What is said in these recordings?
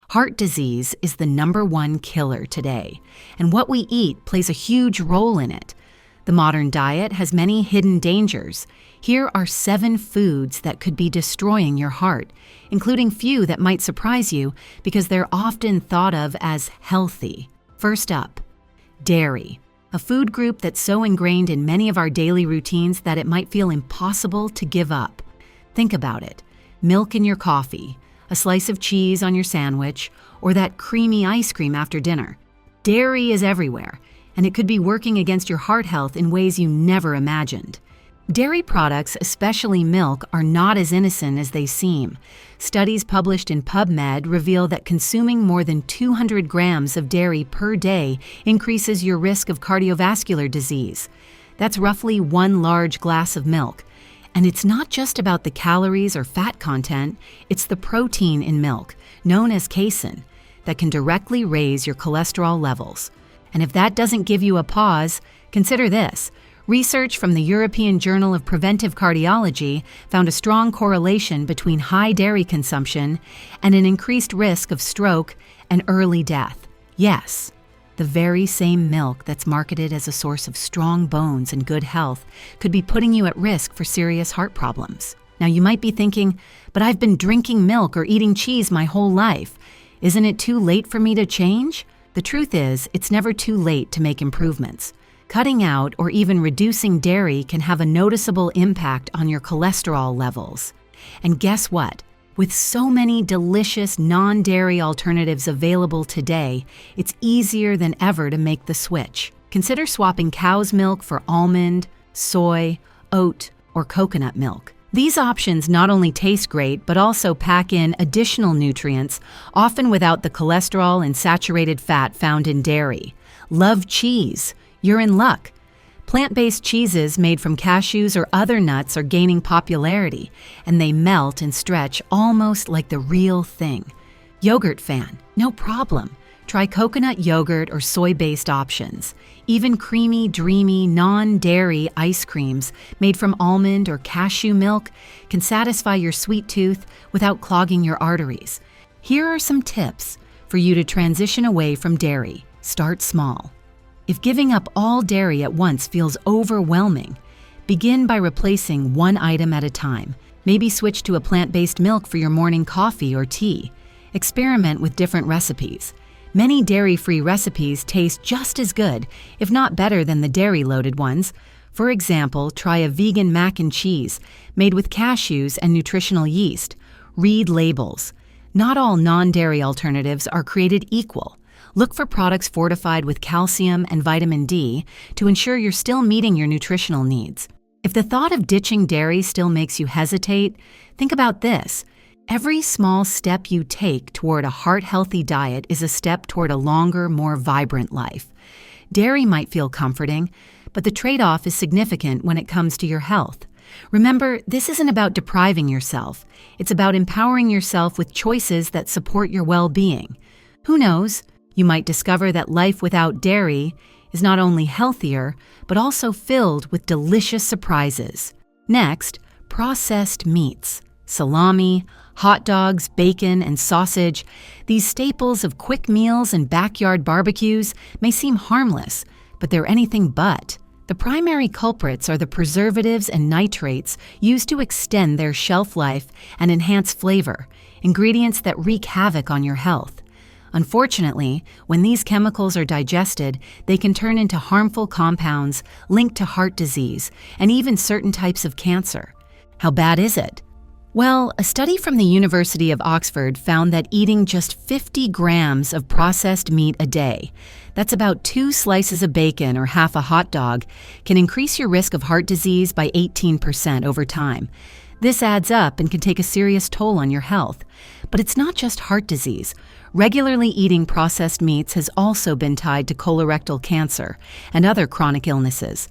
Heart disease is the #1 killer today, and what we eat plays a huge role in it. The modern diet has many hidden dangers. Here are 7 foods that could be destroying your heart, including few that might surprise you because they're often thought of as healthy. First up, dairy, a food group that's so ingrained in many of our daily routines that it might feel impossible to give up. Think about it. Milk in your coffee, a slice of cheese on your sandwich, or that creamy ice cream after dinner. Dairy is everywhere, and it could be working against your heart health in ways you never imagined. Dairy products, especially milk, are not as innocent as they seem. Studies published in PubMed reveal that consuming more than 200 grams of dairy per day increases your risk of cardiovascular disease. That's roughly 1 large glass of milk. And it's not just about the calories or fat content, it's the protein in milk, known as casein, that can directly raise your cholesterol levels. And if that doesn't give you a pause, consider this. Research from the European Journal of Preventive Cardiology found a strong correlation between high dairy consumption and an increased risk of stroke and early death. Yes, the very same milk that's marketed as a source of strong bones and good health could be putting you at risk for serious heart problems. Now you might be thinking, but I've been drinking milk or eating cheese my whole life. Isn't it too late for me to change? The truth is, it's never too late to make improvements. Cutting out or even reducing dairy can have a noticeable impact on your cholesterol levels. And guess what? With so many delicious non-dairy alternatives available today, it's easier than ever to make the switch. Consider swapping cow's milk for almond, soy, oat, or coconut milk. These options not only taste great, but also pack in additional nutrients, often without the cholesterol and saturated fat found in dairy. Love cheese? You're in luck. Plant-based cheeses made from cashews or other nuts are gaining popularity, and they melt and stretch almost like the real thing. Yogurt fan? No problem. Try coconut yogurt or soy-based options. Even creamy, dreamy, non-dairy ice creams made from almond or cashew milk can satisfy your sweet tooth without clogging your arteries. Here are some tips for you to transition away from dairy. Start small. If giving up all dairy at once feels overwhelming, begin by replacing one item at a time. Maybe switch to a plant-based milk for your morning coffee or tea. Experiment with different recipes. Many dairy-free recipes taste just as good, if not better than the dairy-loaded ones. For example, try a vegan mac and cheese made with cashews and nutritional yeast. Read labels. Not all non-dairy alternatives are created equal. Look for products fortified with calcium and vitamin D to ensure you're still meeting your nutritional needs. If the thought of ditching dairy still makes you hesitate, think about this. Every small step you take toward a heart-healthy diet is a step toward a longer, more vibrant life. Dairy might feel comforting, but the trade-off is significant when it comes to your health. Remember, this isn't about depriving yourself. It's about empowering yourself with choices that support your well-being. Who knows? You might discover that life without dairy is not only healthier, but also filled with delicious surprises. Next, processed meats. Salami, hot dogs, bacon, and sausage. These staples of quick meals and backyard barbecues may seem harmless, but they're anything but. The primary culprits are the preservatives and nitrates used to extend their shelf life and enhance flavor, ingredients that wreak havoc on your health. Unfortunately, when these chemicals are digested, they can turn into harmful compounds linked to heart disease and even certain types of cancer. How bad is it? Well, a study from the University of Oxford found that eating just 50 grams of processed meat a day, that's about 2 slices of bacon or half a hot dog, can increase your risk of heart disease by 18% over time. This adds up and can take a serious toll on your health. But it's not just heart disease. Regularly eating processed meats has also been tied to colorectal cancer and other chronic illnesses.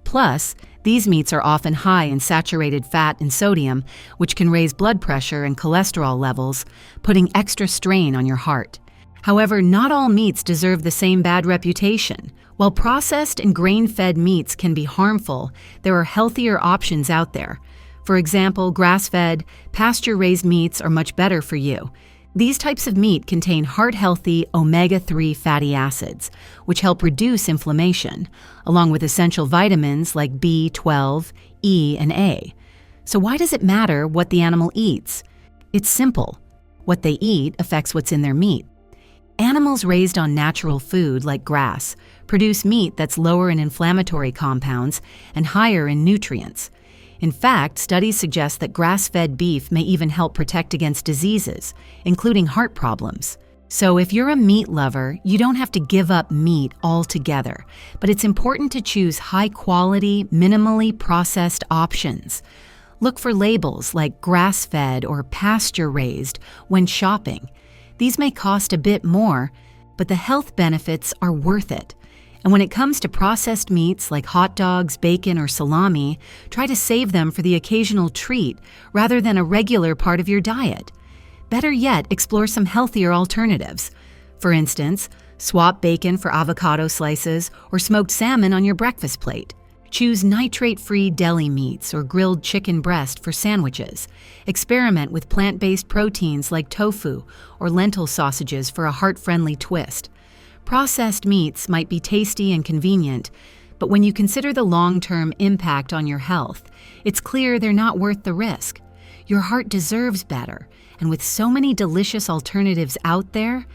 Plus, these meats are often high in saturated fat and sodium, which can raise blood pressure and cholesterol levels, putting extra strain on your heart. However, not all meats deserve the same bad reputation. While processed and grain-fed meats can be harmful, there are healthier options out there. For example, grass-fed, pasture-raised meats are much better for you. These types of meat contain heart-healthy omega-3 fatty acids, which help reduce inflammation, along with essential vitamins like B12, E, and A. So why does it matter what the animal eats? It's simple. What they eat affects what's in their meat. Animals raised on natural food like grass produce meat that's lower in inflammatory compounds and higher in nutrients. In fact, studies suggest that grass-fed beef may even help protect against diseases, including heart problems. So if you're a meat lover, you don't have to give up meat altogether, but it's important to choose high-quality, minimally processed options. Look for labels like grass-fed or pasture-raised when shopping. These may cost a bit more, but the health benefits are worth it. And when it comes to processed meats like hot dogs, bacon, or salami, try to save them for the occasional treat rather than a regular part of your diet. Better yet, explore some healthier alternatives. For instance, swap bacon for avocado slices or smoked salmon on your breakfast plate. Choose nitrate-free deli meats or grilled chicken breast for sandwiches. Experiment with plant-based proteins like tofu or lentil sausages for a heart-friendly twist. Processed meats might be tasty and convenient, but when you consider the long-term impact on your health, it's clear they're not worth the risk. Your heart deserves better, and with so many delicious alternatives out there,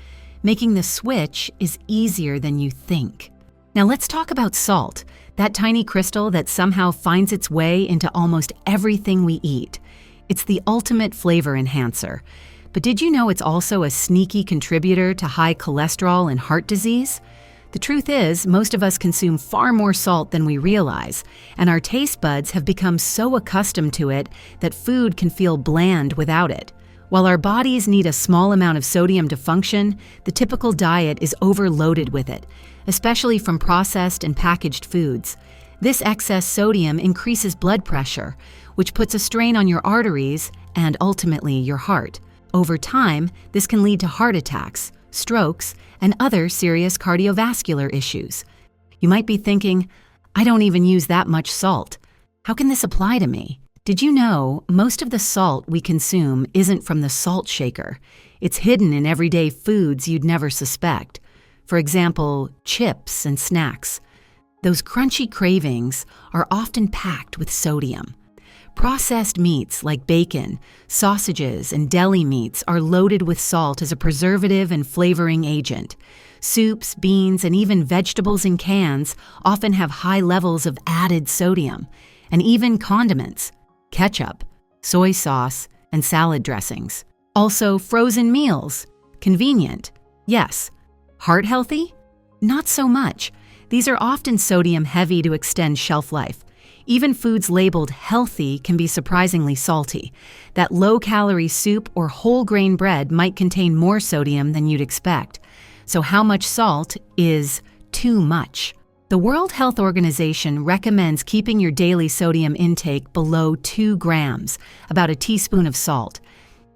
making the switch is easier than you think. Now let's talk about salt, that tiny crystal that somehow finds its way into almost everything we eat. It's the ultimate flavor enhancer. But did you know it's also a sneaky contributor to high cholesterol and heart disease? The truth is, most of us consume far more salt than we realize, and our taste buds have become so accustomed to it that food can feel bland without it. While our bodies need a small amount of sodium to function, the typical diet is overloaded with it, especially from processed and packaged foods. This excess sodium increases blood pressure, which puts a strain on your arteries and ultimately your heart. Over time, this can lead to heart attacks, strokes, and other serious cardiovascular issues. You might be thinking, I don't even use that much salt. How can this apply to me? Did you know most of the salt we consume isn't from the salt shaker? It's hidden in everyday foods you'd never suspect. For example, chips and snacks. Those crunchy cravings are often packed with sodium. Processed meats like bacon, sausages, and deli meats are loaded with salt as a preservative and flavoring agent. Soups, beans, and even vegetables in cans often have high levels of added sodium. And even condiments, ketchup, soy sauce, and salad dressings. Also, frozen meals. Convenient, yes. Heart healthy? Not so much. These are often sodium heavy to extend shelf life. Even foods labeled healthy can be surprisingly salty. That low-calorie soup or whole grain bread might contain more sodium than you'd expect. So how much salt is too much? The World Health Organization recommends keeping your daily sodium intake below 2 grams, about a teaspoon of salt.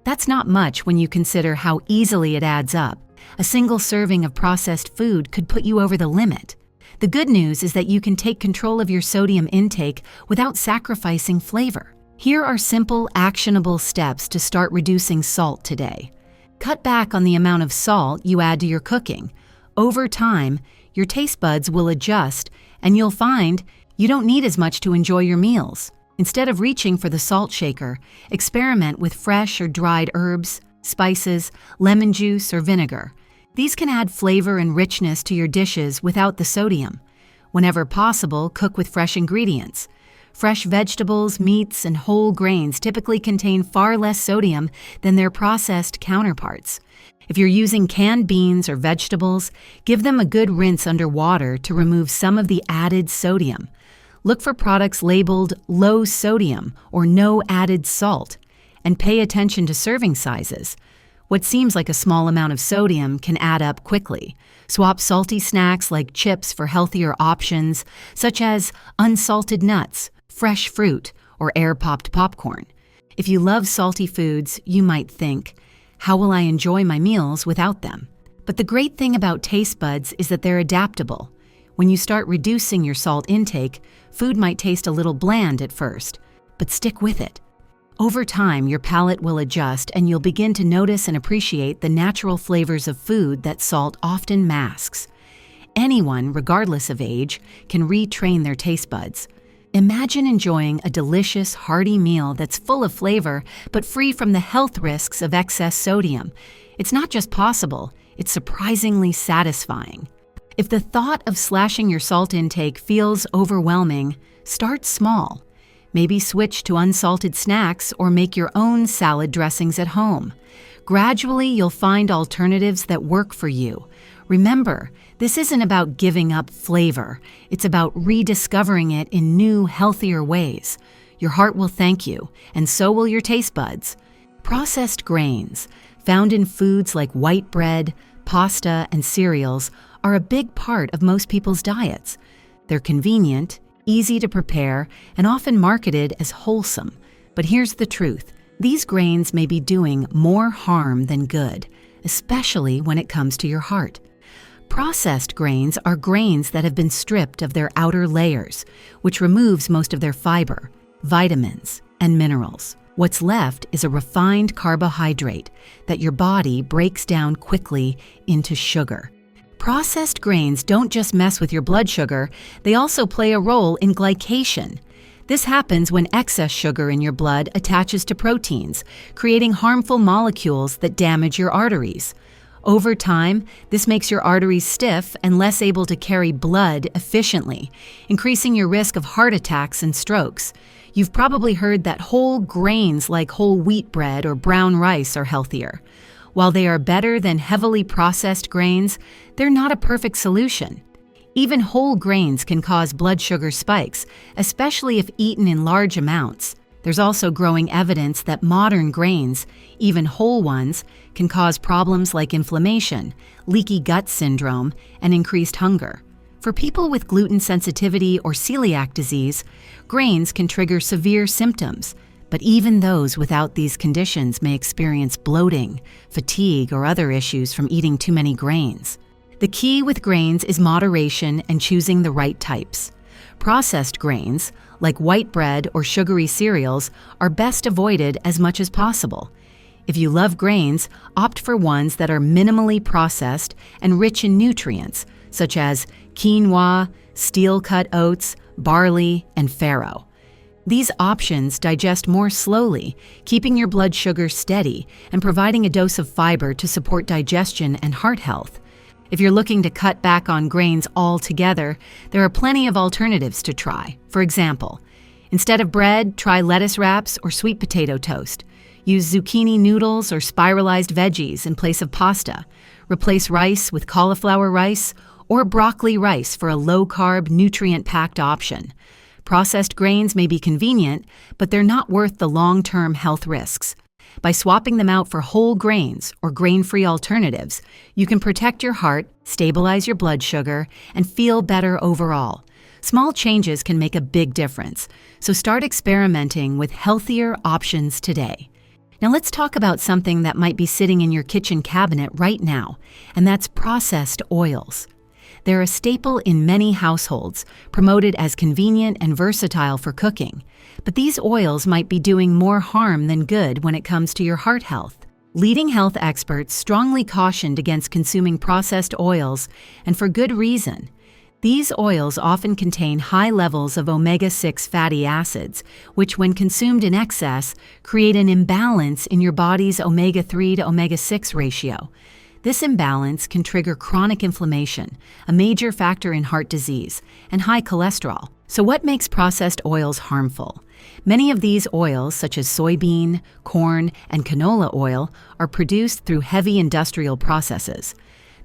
That's not much when you consider how easily it adds up. A single serving of processed food could put you over the limit. The good news is that you can take control of your sodium intake without sacrificing flavor. Here are simple, actionable steps to start reducing salt today. Cut back on the amount of salt you add to your cooking. Over time, your taste buds will adjust, and you'll find you don't need as much to enjoy your meals. Instead of reaching for the salt shaker, experiment with fresh or dried herbs, spices, lemon juice, or vinegar. These can add flavor and richness to your dishes without the sodium. Whenever possible, cook with fresh ingredients. Fresh vegetables, meats, and whole grains typically contain far less sodium than their processed counterparts. If you're using canned beans or vegetables, give them a good rinse under water to remove some of the added sodium. Look for products labeled low sodium or no added salt, and pay attention to serving sizes. What seems like a small amount of sodium can add up quickly. Swap salty snacks like chips for healthier options, such as unsalted nuts, fresh fruit, or air-popped popcorn. If you love salty foods, you might think, how will I enjoy my meals without them? But the great thing about taste buds is that they're adaptable. When you start reducing your salt intake, food might taste a little bland at first, but stick with it. Over time, your palate will adjust and you'll begin to notice and appreciate the natural flavors of food that salt often masks. Anyone, regardless of age, can retrain their taste buds. Imagine enjoying a delicious, hearty meal that's full of flavor but free from the health risks of excess sodium. It's not just possible, it's surprisingly satisfying. If the thought of slashing your salt intake feels overwhelming, start small. Maybe switch to unsalted snacks or make your own salad dressings at home. Gradually, you'll find alternatives that work for you. Remember, this isn't about giving up flavor. It's about rediscovering it in new, healthier ways. Your heart will thank you, and so will your taste buds. Processed grains, found in foods like white bread, pasta, and cereals, are a big part of most people's diets. They're convenient, easy to prepare, and often marketed as wholesome. But here's the truth. These grains may be doing more harm than good, especially when it comes to your heart. Processed grains are grains that have been stripped of their outer layers, which removes most of their fiber, vitamins, and minerals. What's left is a refined carbohydrate that your body breaks down quickly into sugar. Processed grains don't just mess with your blood sugar, they also play a role in glycation. This happens when excess sugar in your blood attaches to proteins, creating harmful molecules that damage your arteries. Over time, this makes your arteries stiff and less able to carry blood efficiently, increasing your risk of heart attacks and strokes. You've probably heard that whole grains like whole wheat bread or brown rice are healthier. While they are better than heavily processed grains, they're not a perfect solution. Even whole grains can cause blood sugar spikes, especially if eaten in large amounts. There's also growing evidence that modern grains, even whole ones, can cause problems like inflammation, leaky gut syndrome, and increased hunger. For people with gluten sensitivity or celiac disease, grains can trigger severe symptoms, but even those without these conditions may experience bloating, fatigue, or other issues from eating too many grains. The key with grains is moderation and choosing the right types. Processed grains, like white bread or sugary cereals, are best avoided as much as possible. If you love grains, opt for ones that are minimally processed and rich in nutrients, such as quinoa, steel-cut oats, barley, and farro. These options digest more slowly, keeping your blood sugar steady and providing a dose of fiber to support digestion and heart health. If you're looking to cut back on grains altogether, there are plenty of alternatives to try. For example, instead of bread, try lettuce wraps or sweet potato toast. Use zucchini noodles or spiralized veggies in place of pasta. Replace rice with cauliflower rice or broccoli rice for a low-carb, nutrient-packed option. Processed grains may be convenient, but they're not worth the long-term health risks. By swapping them out for whole grains or grain-free alternatives, you can protect your heart, stabilize your blood sugar, and feel better overall. Small changes can make a big difference, so start experimenting with healthier options today. Now let's talk about something that might be sitting in your kitchen cabinet right now, and that's processed oils. They're a staple in many households, promoted as convenient and versatile for cooking. But these oils might be doing more harm than good when it comes to your heart health. Leading health experts strongly cautioned against consuming processed oils, and for good reason. These oils often contain high levels of omega-6 fatty acids, which when consumed in excess, create an imbalance in your body's omega-3 to omega-6 ratio. This imbalance can trigger chronic inflammation, a major factor in heart disease, and high cholesterol. So what makes processed oils harmful? Many of these oils, such as soybean, corn, and canola oil, are produced through heavy industrial processes.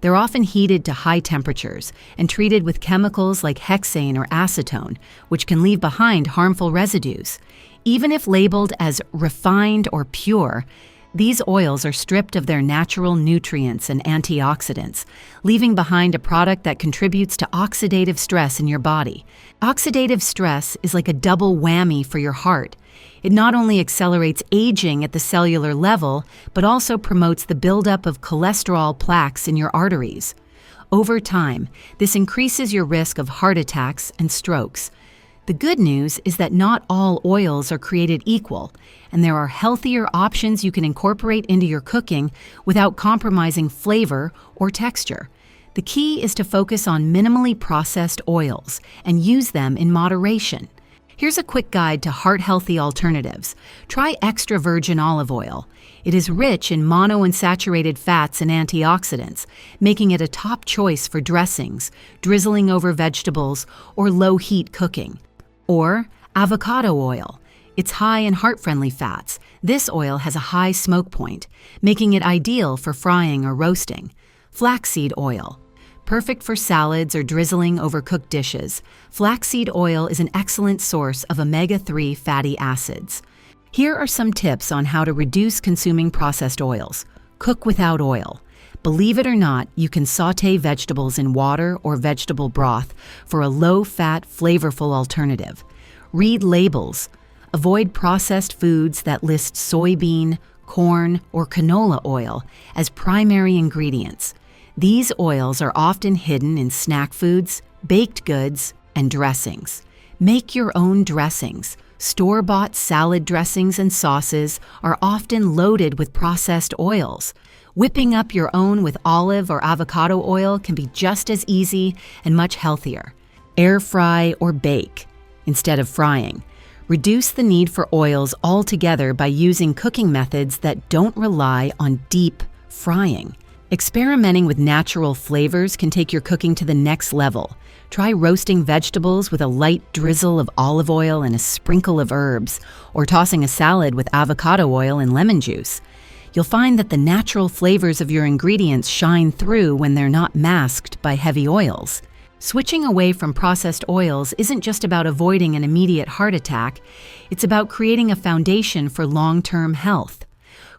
They're often heated to high temperatures and treated with chemicals like hexane or acetone, which can leave behind harmful residues. Even if labeled as refined or pure, these oils are stripped of their natural nutrients and antioxidants, leaving behind a product that contributes to oxidative stress in your body. Oxidative stress is like a double whammy for your heart. It not only accelerates aging at the cellular level, but also promotes the buildup of cholesterol plaques in your arteries. Over time, this increases your risk of heart attacks and strokes. The good news is that not all oils are created equal, and there are healthier options you can incorporate into your cooking without compromising flavor or texture. The key is to focus on minimally processed oils and use them in moderation. Here's a quick guide to heart-healthy alternatives. Try extra virgin olive oil. It is rich in monounsaturated fats and antioxidants, making it a top choice for dressings, drizzling over vegetables, or low-heat cooking. Or avocado oil. It's high in heart-friendly fats. This oil has a high smoke point, making it ideal for frying or roasting. Flaxseed oil. Perfect for salads or drizzling over cooked dishes, flaxseed oil is an excellent source of omega-3 fatty acids. Here are some tips on how to reduce consuming processed oils. Cook without oil. Believe it or not, you can sauté vegetables in water or vegetable broth for a low-fat, flavorful alternative. Read labels. Avoid processed foods that list soybean, corn, or canola oil as primary ingredients. These oils are often hidden in snack foods, baked goods, and dressings. Make your own dressings. Store-bought salad dressings and sauces are often loaded with processed oils. Whipping up your own with olive or avocado oil can be just as easy and much healthier. Air fry or bake instead of frying. Reduce the need for oils altogether by using cooking methods that don't rely on deep frying. Experimenting with natural flavors can take your cooking to the next level. Try roasting vegetables with a light drizzle of olive oil and a sprinkle of herbs, or tossing a salad with avocado oil and lemon juice. You'll find that the natural flavors of your ingredients shine through when they're not masked by heavy oils. Switching away from processed oils isn't just about avoiding an immediate heart attack, it's about creating a foundation for long-term health.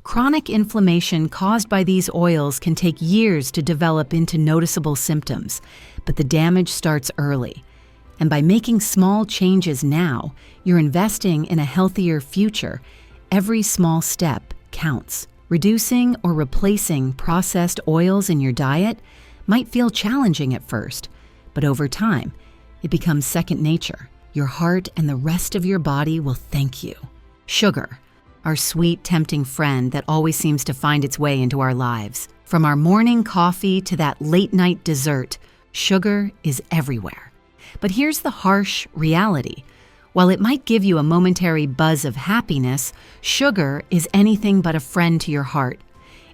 Chronic inflammation caused by these oils can take years to develop into noticeable symptoms, but the damage starts early. And by making small changes now, you're investing in a healthier future. Every small step counts. Reducing or replacing processed oils in your diet might feel challenging at first, but over time, it becomes second nature. Your heart and the rest of your body will thank you. Sugar, our sweet, tempting friend that always seems to find its way into our lives. From our morning coffee to that late-night dessert, sugar is everywhere. But here's the harsh reality. While it might give you a momentary buzz of happiness, sugar is anything but a friend to your heart.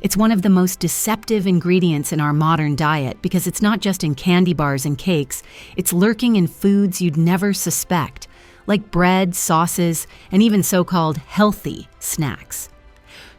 It's one of the most deceptive ingredients in our modern diet because it's not just in candy bars and cakes, it's lurking in foods you'd never suspect, like bread, sauces, and even so-called healthy snacks.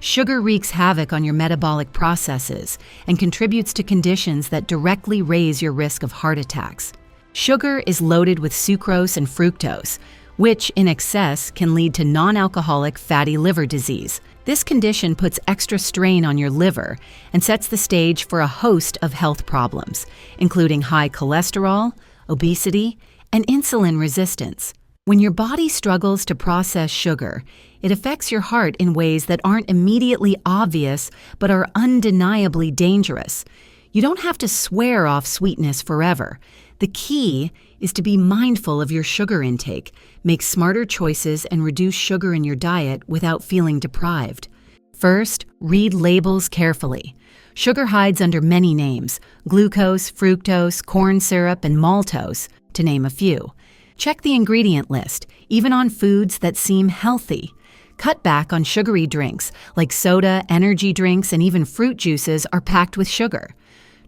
Sugar wreaks havoc on your metabolic processes and contributes to conditions that directly raise your risk of heart attacks. Sugar is loaded with sucrose and fructose, which in excess can lead to non-alcoholic fatty liver disease. This condition puts extra strain on your liver and sets the stage for a host of health problems, including high cholesterol, obesity, and insulin resistance. When your body struggles to process sugar, it affects your heart in ways that aren't immediately obvious but are undeniably dangerous. You don't have to swear off sweetness forever. The key is to be mindful of your sugar intake, make smarter choices, and reduce sugar in your diet without feeling deprived. First, read labels carefully. Sugar hides under many names: glucose, fructose, corn syrup, and maltose, to name a few. Check the ingredient list, even on foods that seem healthy. Cut back on sugary drinks, like soda, energy drinks, and even fruit juices are packed with sugar.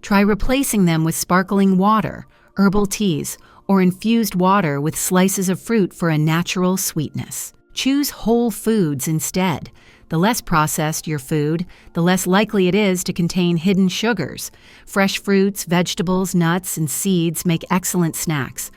Try replacing them with sparkling water, herbal teas, or infused water with slices of fruit for a natural sweetness. Choose whole foods instead. The less processed your food, the less likely it is to contain hidden sugars. Fresh fruits, vegetables, nuts, and seeds make excellent snacks.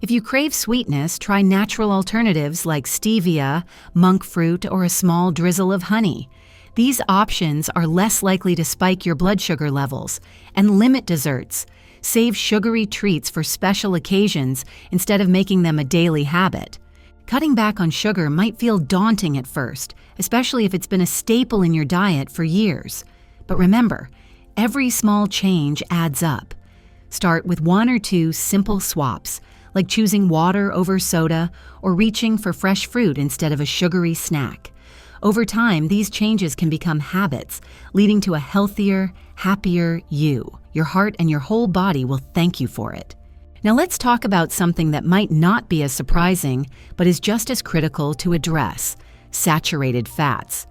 If you crave sweetness, try natural alternatives like stevia, monk fruit, or a small drizzle of honey. These options are less likely to spike your blood sugar levels. And limit desserts. Save sugary treats for special occasions instead of making them a daily habit. Cutting back on sugar might feel daunting at first, especially if it's been a staple in your diet for years. But remember, every small change adds up. Start with 1 or 2 simple swaps, like choosing water over soda or reaching for fresh fruit instead of a sugary snack. Over time, these changes can become habits, leading to a healthier, happier you. Your heart and your whole body will thank you for it. Now let's talk about something that might not be as surprising, but is just as critical to address: saturated fats.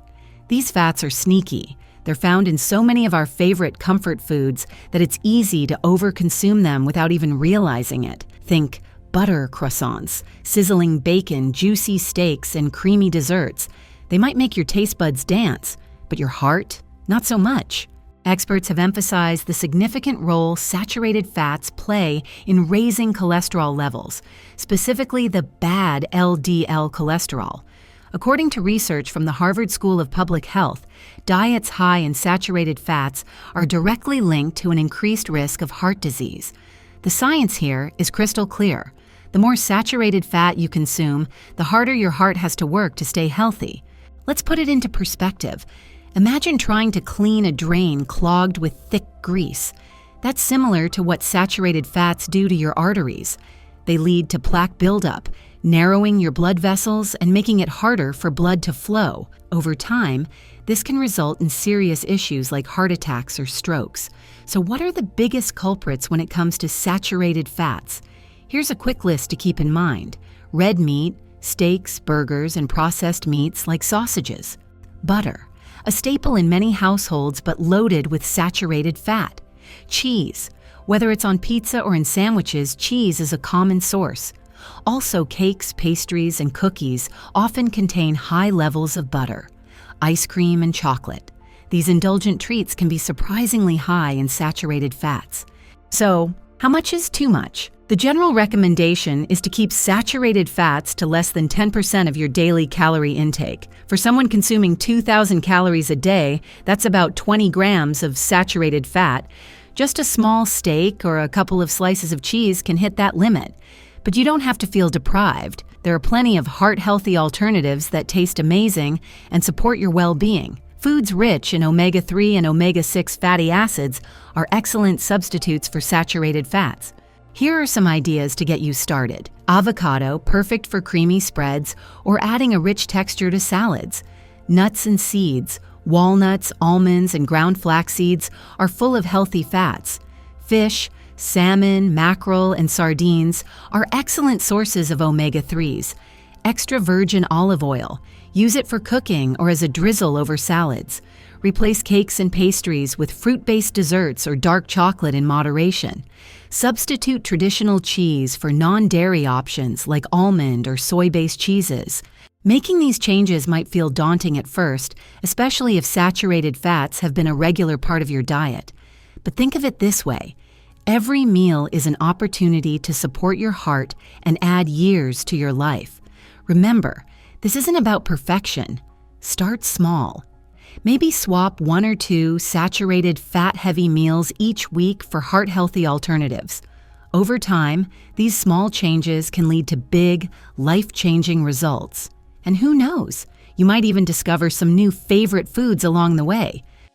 These fats are sneaky. They're found in so many of our favorite comfort foods that it's easy to overconsume them without even realizing it. Think butter croissants, sizzling bacon, juicy steaks, and creamy desserts. They might make your taste buds dance, but your heart, not so much. Experts have emphasized the significant role saturated fats play in raising cholesterol levels, specifically the bad LDL cholesterol. According to research from the Harvard School of Public Health, diets high in saturated fats are directly linked to an increased risk of heart disease. The science here is crystal clear. The more saturated fat you consume, the harder your heart has to work to stay healthy. Let's put it into perspective. Imagine trying to clean a drain clogged with thick grease. That's similar to what saturated fats do to your arteries. They lead to plaque buildup, narrowing your blood vessels and making it harder for blood to flow. Over time, this can result in serious issues like heart attacks or strokes. So what are the biggest culprits when it comes to saturated fats? Here's a quick list to keep in mind: red meat, steaks, burgers, and processed meats like sausages. Butter, a staple in many households but loaded with saturated fat. Cheese, whether it's on pizza or in sandwiches, cheese is a common source. Also, cakes, pastries, and cookies often contain high levels of butter. Ice cream and chocolate. These indulgent treats can be surprisingly high in saturated fats. So, how much is too much? The general recommendation is to keep saturated fats to less than 10% of your daily calorie intake. For someone consuming 2,000 calories a day, that's about 20 grams of saturated fat. Just a small steak or a couple of slices of cheese can hit that limit. But you don't have to feel deprived. There are plenty of heart-healthy alternatives that taste amazing and support your well-being. Foods rich in omega-3 and omega-6 fatty acids are excellent substitutes for saturated fats. Here are some ideas to get you started. Avocado, perfect for creamy spreads or adding a rich texture to salads. Nuts and seeds, walnuts, almonds, and ground flax seeds are full of healthy fats. Fish, salmon, mackerel, and sardines are excellent sources of omega-3s. Extra virgin olive oil. Use it for cooking or as a drizzle over salads. Replace cakes and pastries with fruit-based desserts or dark chocolate in moderation. Substitute traditional cheese for non-dairy options like almond or soy-based cheeses. Making these changes might feel daunting at first, especially if saturated fats have been a regular part of your diet. But think of it this way. Every meal is an opportunity to support your heart and add years to your life. Remember, this isn't about perfection. Start small. Maybe swap 1 or 2 saturated fat-heavy meals each week for heart-healthy alternatives. Over time, these small changes can lead to big, life-changing results. And who knows, you might even discover some new favorite foods along the way.